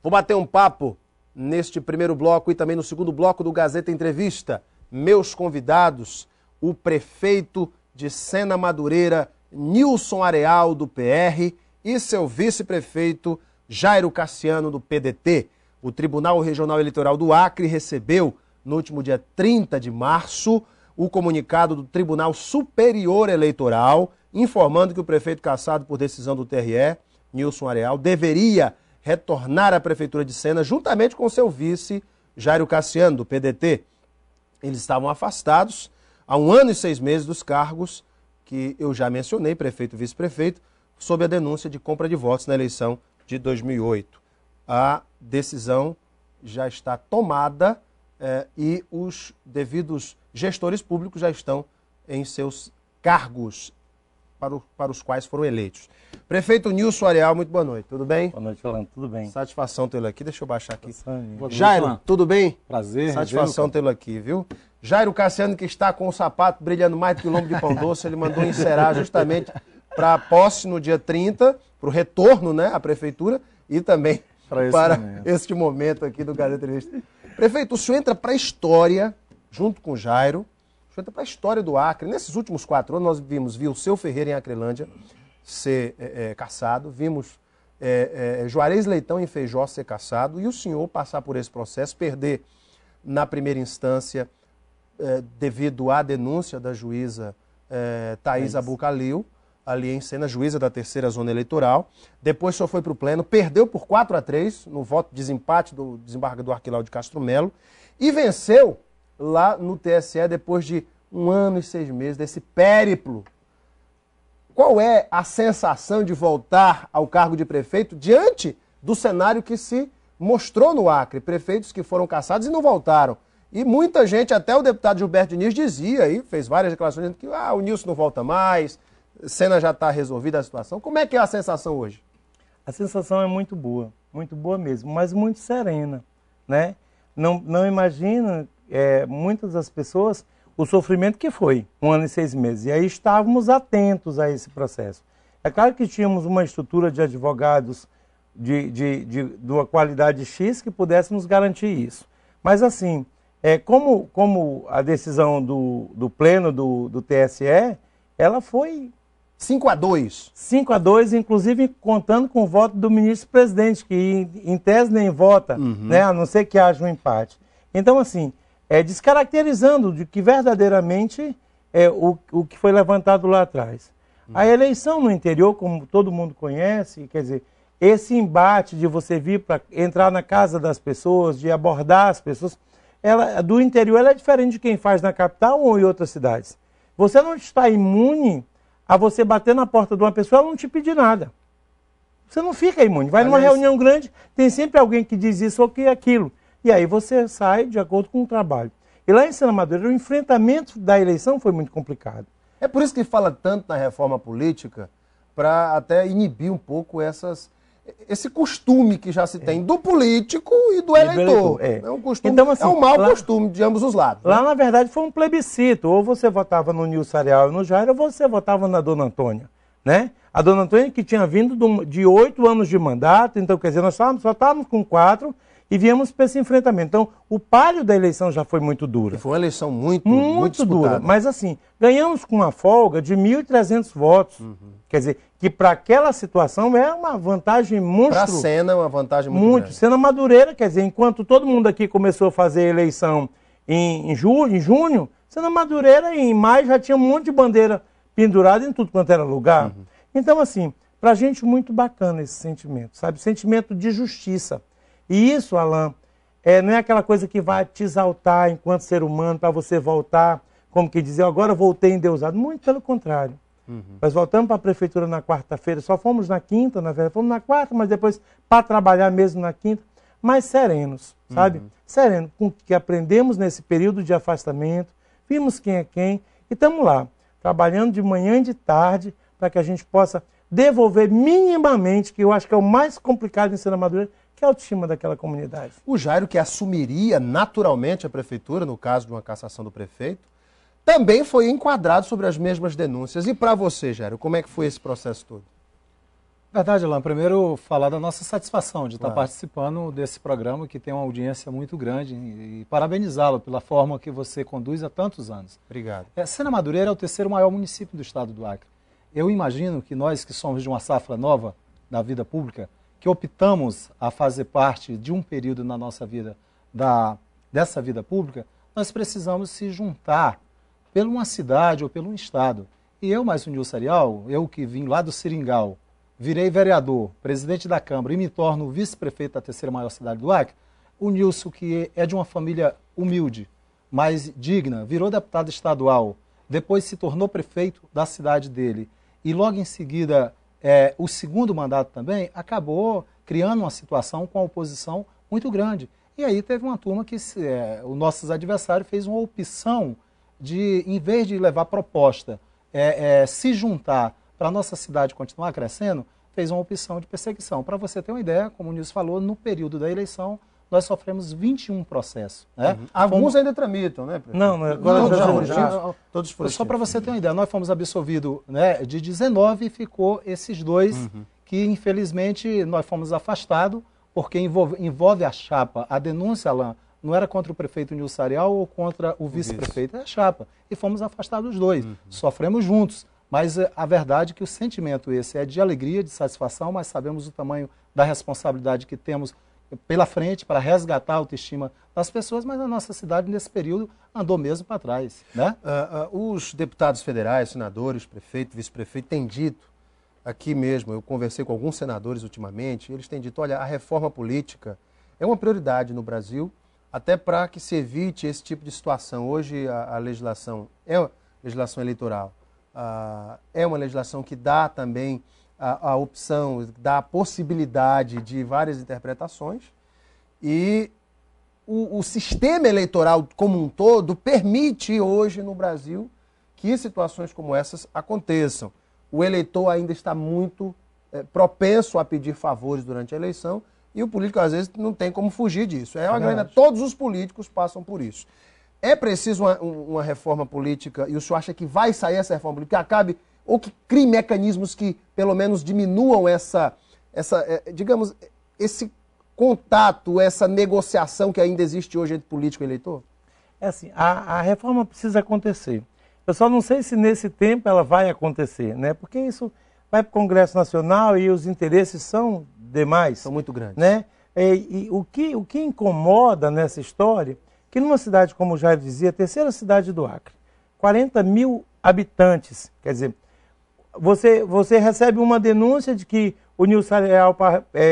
Vou bater um papo neste primeiro bloco e também no segundo bloco do Gazeta Entrevista. Meus convidados, o prefeito de Sena Madureira, Nilson Areal, do PR, e seu vice-prefeito, Jairo Cassiano, do PDT. O Tribunal Regional Eleitoral do Acre recebeu, no último dia 30 de março, o comunicado do Tribunal Superior Eleitoral, informando que o prefeito cassado por decisão do TRE, Nilson Areal, deveria retornar à Prefeitura de Sena, juntamente com seu vice, Jairo Cassiano, do PDT. Eles estavam afastados há 1 ano e 6 meses dos cargos que eu já mencionei, prefeito e vice-prefeito, sob a denúncia de compra de votos na eleição de 2008. A decisão já está tomada e os devidos gestores públicos já estão em seus cargos para os quais foram eleitos. Prefeito Nilson Areal, muito boa noite, tudo bem? Boa noite, Orlando, tudo bem? Satisfação tê-lo aqui, deixa eu baixar aqui. Jairo, tudo bem? Prazer. Satisfação tê-lo aqui, viu? Jairo Cassiano, que está com o sapato brilhando mais do que o lombo de pão doce, ele mandou encerar justamente para a posse no dia 30, para o retorno, né, à Prefeitura, e também para este momento aqui do Gazeta Entrevista. Prefeito, o senhor entra para a história, junto com o Jairo, o senhor entra para a história do Acre. Nesses últimos 4 anos nós vimos Vilceu Ferreira em Acrelândia ser cassado, vimos Juarez Leitão em Feijó ser cassado, e o senhor passar por esse processo, perder na primeira instância devido à denúncia da juíza Thaís Abucalil, ali em Sena, juíza da 3ª Zona Eleitoral. Depois o senhor foi para o pleno, perdeu por 4-3 no voto de desempate do desembargador Arquilau Castro Melo e venceu lá no TSE depois de 1 ano e 6 meses desse périplo. Qual é a sensação de voltar ao cargo de prefeito diante do cenário que se mostrou no Acre? Prefeitos que foram cassados e não voltaram. E muita gente, até o deputado Gilberto Diniz dizia aí, fez várias declarações dizendo que o Nilson não volta mais, Sena já está resolvida a situação. Como é que é a sensação hoje? A sensação é muito boa mesmo, mas muito serena, né? Não imagina, muitas das pessoas, o sofrimento que foi 1 ano e 6 meses. E aí estávamos atentos a esse processo. É claro que tínhamos uma estrutura de advogados de uma qualidade X que pudéssemos garantir isso. Mas assim, como a decisão do pleno do TSE, ela foi 5-2. 5-2, inclusive contando com o voto do ministro-presidente, que em tese nem vota, né, a não ser que haja um empate. Então, assim, descaracterizando de que verdadeiramente o que foi levantado lá atrás. A eleição no interior, como todo mundo conhece, quer dizer, esse embate de você vir para entrar na casa das pessoas, de abordar as pessoas, do interior ela é diferente de quem faz na capital ou em outras cidades. Você não está imune a você bater na porta de uma pessoa e ela não te pedir nada. Você não fica imune. Vai numa reunião grande, tem sempre alguém que diz isso ou que aquilo. E aí você sai de acordo com o trabalho. E lá em Sena Madureira, o enfrentamento da eleição foi muito complicado. É por isso que fala tanto na reforma política, para até inibir um pouco esse costume que já se tem do político e do eleitor. É um costume, então, assim, mau costume de ambos os lados. Lá, na verdade, foi um plebiscito. Ou você votava no Nilson Areal e no Jairo, ou você votava na Dona Antônia, né? A Dona Antônia que tinha vindo de 8 anos de mandato, então, quer dizer, nós só estávamos com 4 e viemos para esse enfrentamento. Então, o páreo da eleição já foi muito dura. E foi uma eleição muito dura. Mas, assim, ganhamos com uma folga de 1.300 votos. Quer dizer, que para aquela situação é uma vantagem monstruosa. Para a Sena é uma vantagem muito grande. Sena Madureira, quer dizer, enquanto todo mundo aqui começou a fazer eleição em junho, Sena Madureira em maio já tinha um monte de bandeira pendurada em tudo quanto era lugar. Então, assim, para a gente muito bacana esse sentimento, sabe? Sentimento de justiça. E isso, Alain, não é aquela coisa que vai te exaltar enquanto ser humano para você voltar, como que dizer, agora voltei endeusado. Muito pelo contrário. Nós voltamos para a prefeitura na quarta-feira, só fomos na quinta, na verdade, fomos na quarta, mas depois para trabalhar mesmo na quinta, mas serenos, sabe? Sereno, com o que aprendemos nesse período de afastamento, vimos quem é quem, e estamos lá, trabalhando de manhã e de tarde, para que a gente possa devolver minimamente, que eu acho que é o mais complicado em Sena Madureira, que é a autoestima daquela comunidade. O Jairo, que assumiria naturalmente a prefeitura, no caso de uma cassação do prefeito, também foi enquadrado sobre as mesmas denúncias. E para você, Jairo, como é que foi esse processo todo? Verdade, Alain. Primeiro, falar da nossa satisfação de estar participando desse programa que tem uma audiência muito grande e parabenizá-lo pela forma que você conduz há tantos anos. Obrigado. Sena Madureira é o terceiro maior município do estado do Acre. Eu imagino que nós que somos de uma safra nova da vida pública, que optamos a fazer parte de um período na nossa vida dessa vida pública, nós precisamos se juntar por uma cidade ou por um estado. E eu, mais o Nilson Arial, eu que vim lá do Seringal, virei vereador, presidente da Câmara e me torno vice-prefeito da terceira maior cidade do Acre, o Nilson, que é de uma família humilde, mas digna, virou deputado estadual, depois se tornou prefeito da cidade dele e logo em seguida o segundo mandato também, acabou criando uma situação com a oposição muito grande. E aí teve uma turma que os nossos adversários fez uma opção de, em vez de levar proposta, se juntar para a nossa cidade continuar crescendo, fez uma opção de perseguição. Para você ter uma ideia, como o Nilson falou, no período da eleição, nós sofremos 21 processos. Né? Alguns ainda tramitam, né, prefeito? Não, agora já todos foram. Só para você ter uma ideia, nós fomos absolvidos, né, de 19 e ficou esses dois que, infelizmente, nós fomos afastados, porque envolve a chapa. A denúncia, Alain, não era contra o prefeito Nilson Arial ou contra o vice-prefeito, é a chapa. E fomos afastados os dois. Sofremos juntos. Mas a verdade é que o sentimento esse é de alegria, de satisfação, mas sabemos o tamanho da responsabilidade que temos pela frente para resgatar a autoestima das pessoas, mas a nossa cidade, nesse período, andou mesmo para trás. Né? Os deputados federais, senadores, prefeito, vice-prefeito, têm dito, aqui mesmo, eu conversei com alguns senadores ultimamente, eles têm dito, olha, a reforma política é uma prioridade no Brasil, até para que se evite esse tipo de situação. Hoje a legislação é uma legislação eleitoral. É uma legislação que dá também a opção, dá a possibilidade de várias interpretações e o sistema eleitoral como um todo permite hoje no Brasil que situações como essas aconteçam. O eleitor ainda está muito propenso a pedir favores durante a eleição e o político às vezes não tem como fugir disso. Todos os políticos passam por isso. É preciso uma reforma política, e o senhor acha que vai sair essa reforma política, que acabe, ou que crie mecanismos que pelo menos diminuam digamos, esse contato, essa negociação que ainda existe hoje entre político e eleitor? É assim, a reforma precisa acontecer. Eu só não sei se nesse tempo ela vai acontecer, né? Porque isso vai para o Congresso Nacional e os interesses são demais. São muito grandes. Né? E o que incomoda nessa história que numa cidade, como o Jair dizia, a terceira cidade do Acre, 40 mil habitantes, quer dizer, você recebe uma denúncia de que o Nilson Arial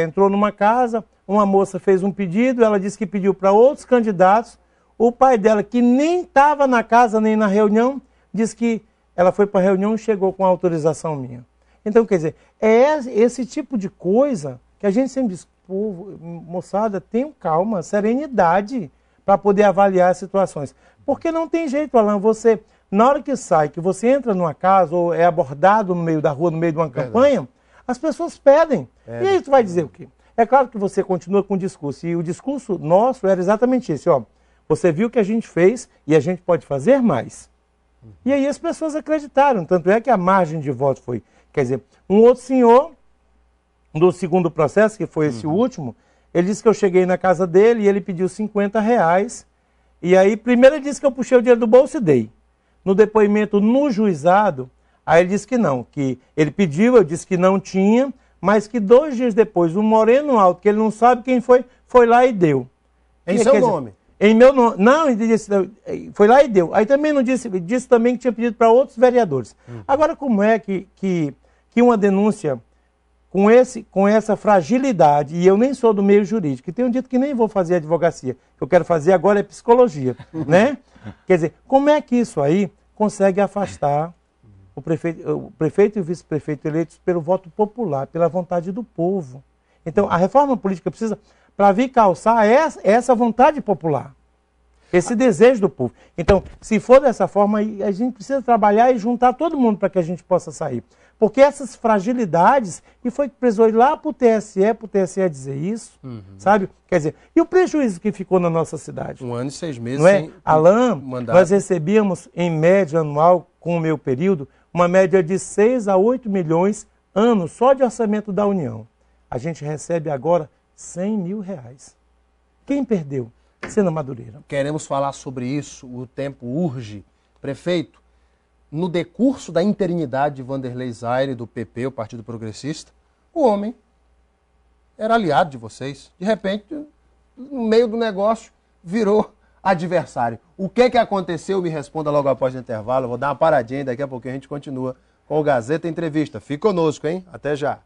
entrou numa casa, uma moça fez um pedido, ela disse que pediu para outros candidatos, o pai dela, que nem estava na casa nem na reunião, disse que ela foi para a reunião e chegou com a autorização minha. Então, quer dizer, é esse tipo de coisa que a gente sempre diz, povo, moçada, tenham calma, serenidade, para poder avaliar as situações. Porque não tem jeito, Alain, você, na hora que sai, que você entra numa casa ou é abordado no meio da rua, no meio de uma campanha, as pessoas pedem. E aí tu vai dizer o quê? É claro que você continua com o discurso, e o discurso nosso era exatamente esse, ó, você viu o que a gente fez e a gente pode fazer mais. E aí as pessoas acreditaram, tanto é que a margem de voto foi, quer dizer, um outro senhor, do segundo processo, que foi esse último, ele disse que eu cheguei na casa dele e ele pediu 50 reais. E aí, primeiro ele disse que eu puxei o dinheiro do bolso e dei. No depoimento no juizado, aí ele disse que não, que ele pediu, eu disse que não tinha, mas que 2 dias depois, um moreno alto, que ele não sabe quem foi lá e deu. Em seu nome? Em meu nome. Não, ele disse, foi lá e deu. Aí também não disse também que tinha pedido para outros vereadores. Agora, como é que uma denúncia com essa fragilidade, e eu nem sou do meio jurídico, e tenho dito que nem vou fazer advocacia, o que eu quero fazer agora é psicologia, né? Quer dizer, como é que isso aí consegue afastar o prefeito e o vice-prefeito eleitos pelo voto popular, pela vontade do povo? Então, a reforma política precisa, para vir calçar essa vontade popular, esse desejo do povo. Então, se for dessa forma, a gente precisa trabalhar e juntar todo mundo para que a gente possa sair. Porque essas fragilidades, e foi que precisou ir lá para o TSE dizer isso, sabe? Quer dizer, e o prejuízo que ficou na nossa cidade? 1 ano e 6 meses não é? sem Alain, mandato. Nós recebíamos, em média anual, com o meu período, uma média de 6 a 8 milhões ano só de orçamento da União. A gente recebe agora R$100 mil. Quem perdeu? Sena Madureira. Queremos falar sobre isso, o tempo urge. Prefeito, no decurso da interinidade de Vanderlei Zaire, do PP, o Partido Progressista, o homem era aliado de vocês. De repente, no meio do negócio, virou adversário. O que aconteceu? Me responda logo após o intervalo. Eu vou dar uma paradinha e daqui a pouquinho a gente continua com o Gazeta Entrevista. Fique conosco, hein? Até já.